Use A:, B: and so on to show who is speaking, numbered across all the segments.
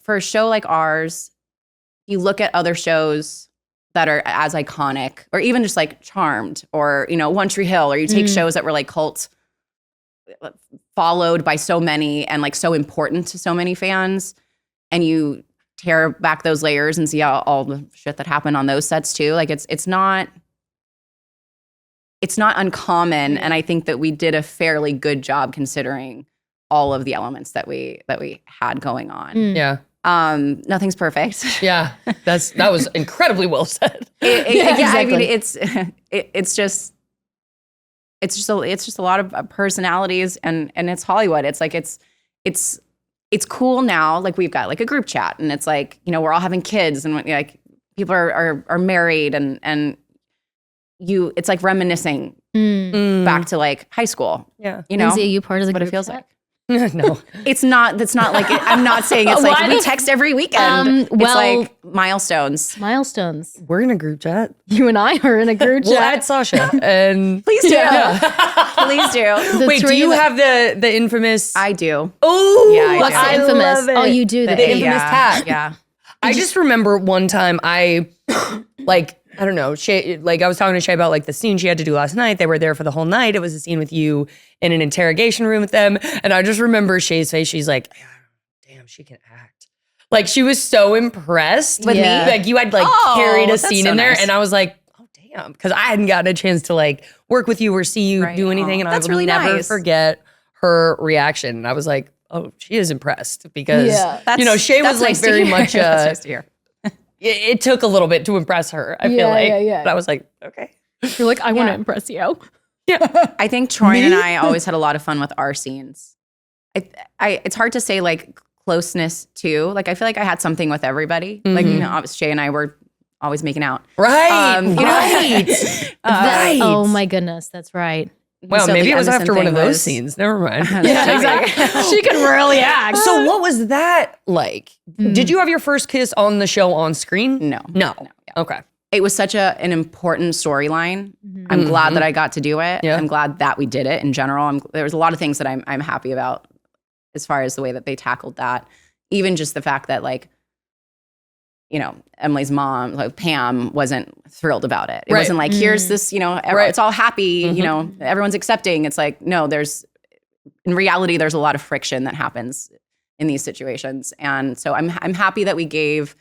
A: for a show like ours, you look at other shows that are as iconic, or even just like Charmed, or, you know, One Tree Hill, or you take shows that were like cult followed by so many and like so important to so many fans, and you tear back those layers and see all the shit that happened on those sets too. Like it's not uncommon, and I think that we did a fairly good job considering all of the elements that we had going on.
B: Yeah.
A: Nothing's perfect.
B: Yeah. That was incredibly well said.
A: Exactly. I mean, it's just a lot of personalities, and it's Hollywood. It's like it's cool now. Like we've got like a group chat, and it's like, you know, we're all having kids, and like people are married, and it's like reminiscing back to like high school.
B: Yeah.
A: You know,
C: Lindsay, are you part of the
A: what
C: group
A: it feels
C: chat?
A: like.
B: No.
A: It's not like I'm not saying it's like we text every weekend. It's like milestones.
B: We're in a group chat.
C: You and I are in a group
B: We'll
C: chat.
B: add Sasha. And
A: Please do. Please do.
B: wait, do you have the infamous?
A: I do.
B: Oh,
A: Yeah, I
C: What's
A: do.
C: the infamous?
B: love it.
C: Oh, you do that.
B: The infamous tag.
A: Yeah.
B: I just remember one time I I don't know, Shay, like I was talking to Shay about like the scene she had to do last night. They were there for the whole night. It was a scene with you in an interrogation room with them. And I just remember Shay's face. She's like, damn, she can act. Like she was so impressed with me. Like you had like carried a scene in there.
A: Nice.
B: And I was like, oh damn. Because I hadn't gotten a chance to like work with you or see you do anything. And I will never forget her reaction. And I was like, oh, she is impressed. Because, you know, Shay was like very much
A: that's nice to hear.
B: It took a little bit to impress her, I feel like. But I was like, okay.
C: You're like, I want to impress you.
B: Yeah.
A: I think Troy and I always had a lot of fun with our scenes. It's hard to say like closeness too. Like I feel like I had something with everybody. Like, you know, obviously Shay and I were always making out.
B: Right.
A: You know?
B: Right.
C: Oh my goodness, that's right.
B: Well,
A: So
B: maybe
A: the
B: it was
A: Edison
B: after one
A: thing
B: of those
A: was-
B: scenes. Never mind.
C: Yeah, exactly. She can really act.
B: So what was that like? Did you have your first kiss on the show on screen?
A: No.
B: No.
A: Yeah.
B: Okay.
A: It was such an important storyline. I'm glad that I got to do it.
B: Yeah.
A: I'm glad that we did it in general. There was a lot of things that I'm happy about as far as the way that they tackled that. Even just the fact that like, you know, Emily's mom, like Pam, wasn't thrilled about it. It wasn't like, here's this, you know, it's all happy, you know, everyone's accepting. It's like, no, in reality, there's a lot of friction that happens in these situations. And so I'm happy that we gave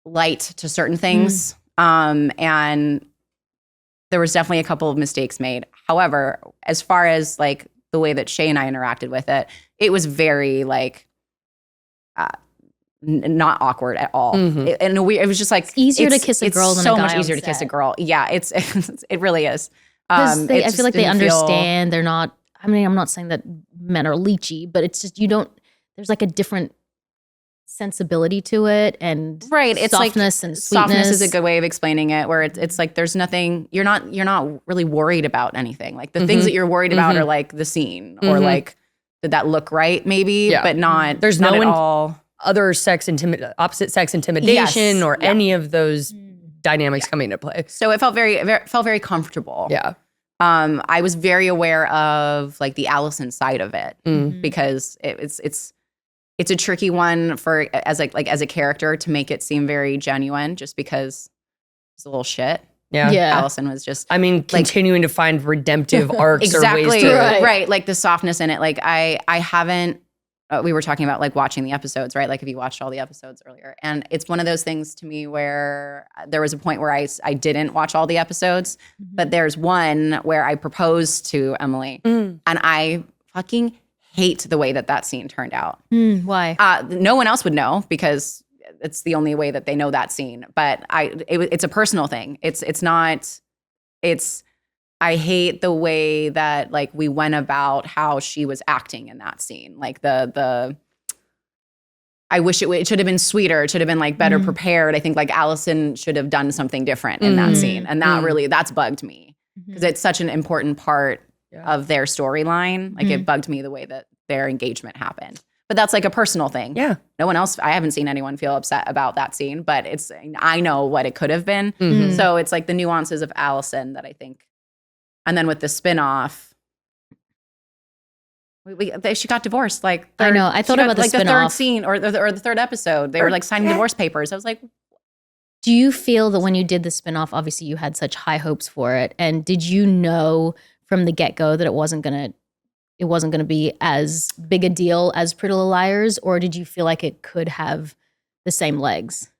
A: light to certain things. And there was definitely a couple of mistakes made. However, as far as like the way that Shay and I interacted with it, it was very like, not awkward at all. It was just like
C: It's easier to kiss a girl than a
A: so
C: guy
A: much
C: on
A: easier to
C: set.
A: kiss a girl. Yeah, it really is.
C: I
A: It
C: feel
A: just
C: like they
A: didn't feel-
C: understand. They're not. I mean, I'm not saying that men are leechy, but it's just there's like a different sensibility to it, and
A: It's like
C: softness and sweetness.
A: softness is a good way of explaining it. Where it's like there's nothing. You're not really worried about anything. Like the things that you're worried about are like the scene or like did that look right maybe, but not.
B: There's
A: not
B: no
A: at
B: one-
A: all.
B: Other opposite sex intimidation or any of those dynamics coming into play.
A: So it felt very comfortable.
B: Yeah.
A: I was very aware of like the Allison side of it because it's a tricky one for as a character to make it seem very genuine just because it's a little shit.
B: Yeah.
A: Allison was just
B: I mean, continuing to find redemptive arcs or ways
A: exactly
B: to
A: right like the softness in it. Like I haven't. We were talking about like watching the episodes, right? Like if you watched all the episodes earlier, and it's one of those things to me where there was a point where I didn't watch all the episodes, but there's one where I proposed to Emily, and I fucking hate the way that scene turned out.
C: Why?
A: No one else would know because it's the only way that they know that scene. But it's a personal thing. I hate the way that like we went about how she was acting in that scene. Like I wish it should have been sweeter. It should have been like better prepared. I think like Allison should have done something different in that scene. And that's bugged me because it's such an important part of their storyline. Like it bugged me the way that their engagement happened. But that's like a personal thing.
B: Yeah.
A: No one else, I haven't seen anyone feel upset about that scene, but I know what it could have been. So it's like the nuances of Allison that I think. And then with the spinoff, She got divorced. Like
C: I know. I thought about the
A: like the third
C: spin-off.
A: scene or the third episode. They were like signing divorce papers. I was like,
C: Do you feel that when you did the spinoff, obviously you had such high hopes for it, and did you know from the get-go that it wasn't gonna be as big a deal as Pretty Little Liars, or did you feel like it could have the same legs?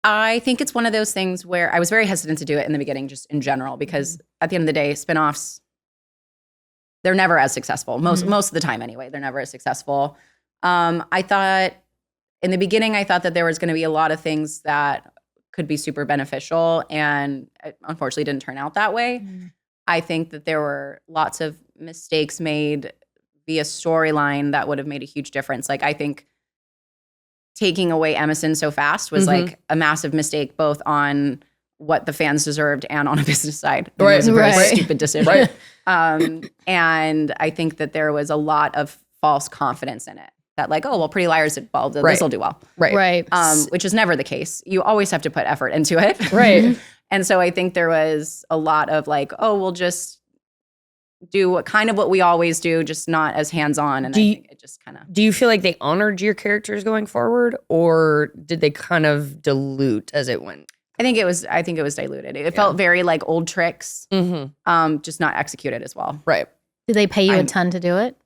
A: I think it's one of those things where I was very hesitant to do it in the beginning, just in general, because at the end of the day, spinoffs, they're never as successful. Most of the time anyway, they're never as successful. I thought in the beginning, I thought that there was going to be a lot of things that could be super beneficial, and it unfortunately didn't turn out that way. I think that there were lots of mistakes made via storyline that would have made a huge difference. Like I think taking away Emerson so fast was like a massive mistake, both on what the fans deserved and on a business side. It was a very stupid decision. And I think that there was a lot of false confidence in it. That like, oh, well, Pretty Liars did well, this will do well.
C: Right.
A: Which is never the case. You always have to put effort into it.
B: Right.
A: And so I think there was a lot of like, oh, we'll just do what we always do, just not as hands-on. And I think it just kind of.
B: Do you feel like they honored your characters going forward, or did they kind of dilute as it went?
A: I think it was diluted. It felt very like old tricks, just not executed as well.
B: Right.
C: Did they pay you a ton to do it?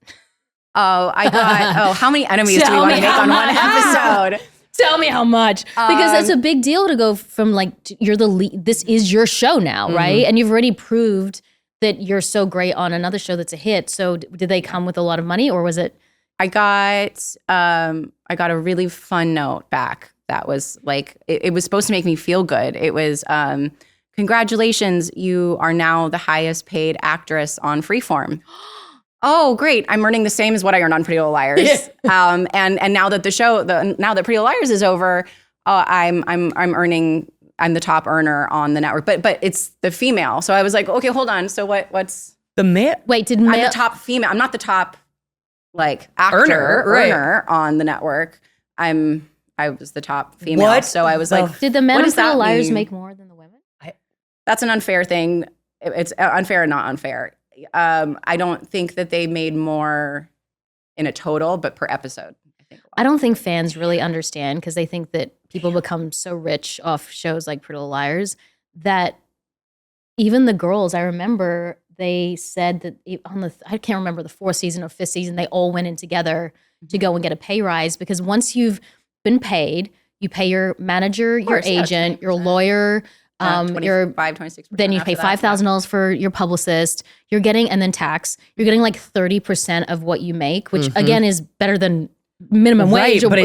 A: Oh, I got, how many enemies do we want to make on one episode?
C: Tell me how much. Because it's a big deal to go from like, you're the lead, this is your show now, right? And you've already proved that you're so great on another show that's a hit. So did they come with a lot of money, or was it?
A: I got a really fun note back that was like, it was supposed to make me feel good. It was, congratulations, you are now the highest paid actress on Freeform. Oh, great. I'm earning the same as what I earned on Pretty Little Liars. And now that now that Pretty Little Liars is over, I'm the top earner on the network. But it's the female. So I was like, okay, hold on. So what's
B: the male?
C: Wait,
A: I'm the top female. I'm not the top like earner on the network. I was the top female.
B: What?
A: So I was like,
C: did the men
A: what
C: on
A: does
C: Pretty
A: that
C: Little Liars
A: mean?
C: make more than the women?
A: That's an unfair thing. It's unfair and not unfair. I don't think that they made more in a total, but per episode.
C: I don't think fans really understand, because they think that people become so rich off shows like Pretty Little Liars that even the girls, I remember they said that I can't remember the 4th season or 5th season, they all went in together to go and get a pay rise, because once you've been paid, you pay your manager, your agent, your lawyer,
A: 26%.
C: Then you pay $5,000 for your publicist. You're getting, and then tax. You're getting like 30% of what you make, which again is better than minimum wage. But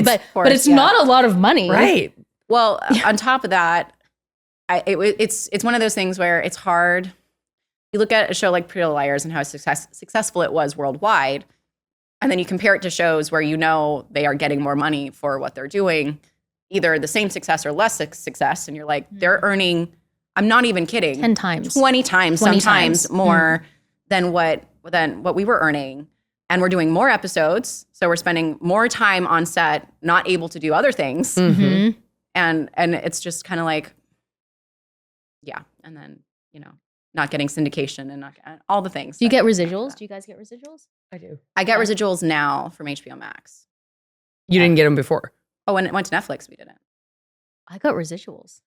C: it's not a lot of money,
B: right?
A: Well, on top of that, it's one of those things where it's hard. You look at a show like Pretty Little Liars and how successful it was worldwide, and then you compare it to shows where you know they are getting more money for what they're doing, either the same success or less success, and you're like, they're earning, I'm not even kidding,
C: 10 times,
A: 20 times, sometimes more than what we were earning. And we're doing more episodes, so we're spending more time on set, not able to do other things. And it's just kind of like, and then, not getting syndication and all the things.
C: Do you get residuals? Do you guys get residuals?
B: I do.
A: I get residuals now from HBO Max.
B: You didn't get them before?
A: Oh, when it went to Netflix, we didn't.
C: I got residuals.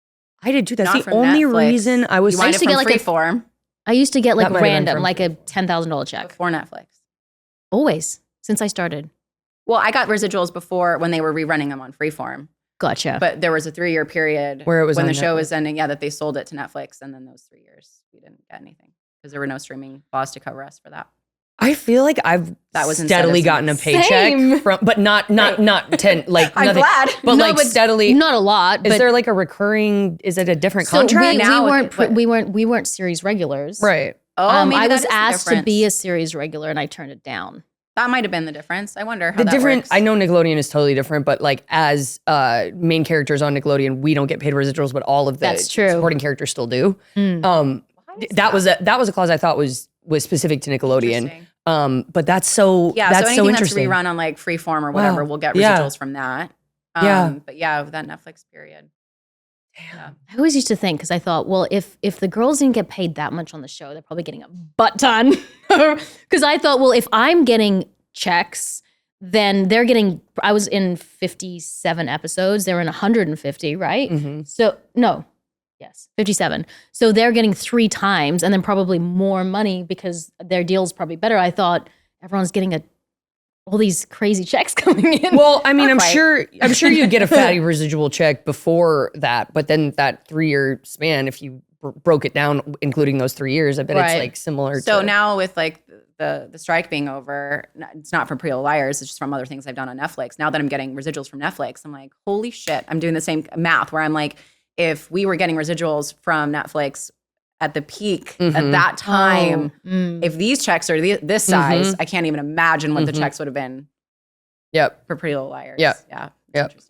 B: I did too. That's
A: Not
B: the only
A: Netflix.
B: reason I was.
A: You wanted it from Freeform
C: I used to get like
B: That might have been
C: random,
B: from
C: like a $10,000 check.
A: before Netflix.
C: Always, since I started.
A: Well, I got residuals before when they were rerunning them on Freeform.
C: Gotcha.
A: But there was a 3-year period
B: where it was
A: when
B: on
A: the show
B: Netflix.
A: was ending. Yeah, that they sold it to Netflix, and then those 3 years we didn't get anything because there were no streaming laws to cover us for that.
B: I feel like I've
A: That was
B: steadily gotten a paycheck from, but not 10. Like
A: I'm
B: nothing,
A: glad.
B: but
C: No,
B: like
C: but
B: steadily.
C: not a lot.
B: Is
C: But
B: there like a recurring? Is it a different
C: so
B: contract?
C: we weren't series regulars.
B: Right.
A: Oh, maybe
C: I
A: that
C: was
A: is the
C: asked to
A: difference.
C: be a series regular, and I turned it down.
A: That might have been the difference. I wonder how
B: The
A: that
B: different.
A: works.
B: I know Nickelodeon is totally different, but like as main characters on Nickelodeon, we don't get paid residuals, but all of the
C: That's true.
B: supporting characters still do.
A: Why is
B: That was a clause I thought was specific to Nickelodeon.
A: Interesting.
B: But that's so
A: Yeah,
B: that's
A: so
B: so
A: anything that's
B: interesting.
A: rerun on like Freeform or whatever,
B: Wow.
A: we'll get
B: Yeah.
A: residuals from that.
B: Yeah.
A: But yeah, that Netflix period. Yeah.
C: I always used to think, because I thought, well, if the girls didn't get paid that much on the show, they're probably getting a butt ton. Because I thought, well, if I'm getting checks, then they're getting, I was in 57 episodes. They were in 150, right?
B: Mhm.
C: So, no, yes, 57. So they're getting 3 times and then probably more money because their deal's probably better. I thought everyone's getting all these crazy checks coming in.
B: Well, I mean,
A: Not
B: I'm sure you get a fatty residual check before that, but then that 3-year span, if you broke it down, including those 3 years, I bet it's
C: Right.
B: like similar.
A: So
B: to,
A: now with like the strike being over, it's not from Pretty Little Liars, it's just from other things I've done on Netflix. Now that I'm getting residuals from Netflix, I'm like, holy shit, I'm doing the same math where I'm like, if we were getting residuals from Netflix at the peak at that time, if these checks are this size, I can't even imagine what the checks would have been
B: Yep.
A: for Pretty Little Liars.
B: Yep.
A: Yeah.
B: Yep.
A: Interesting.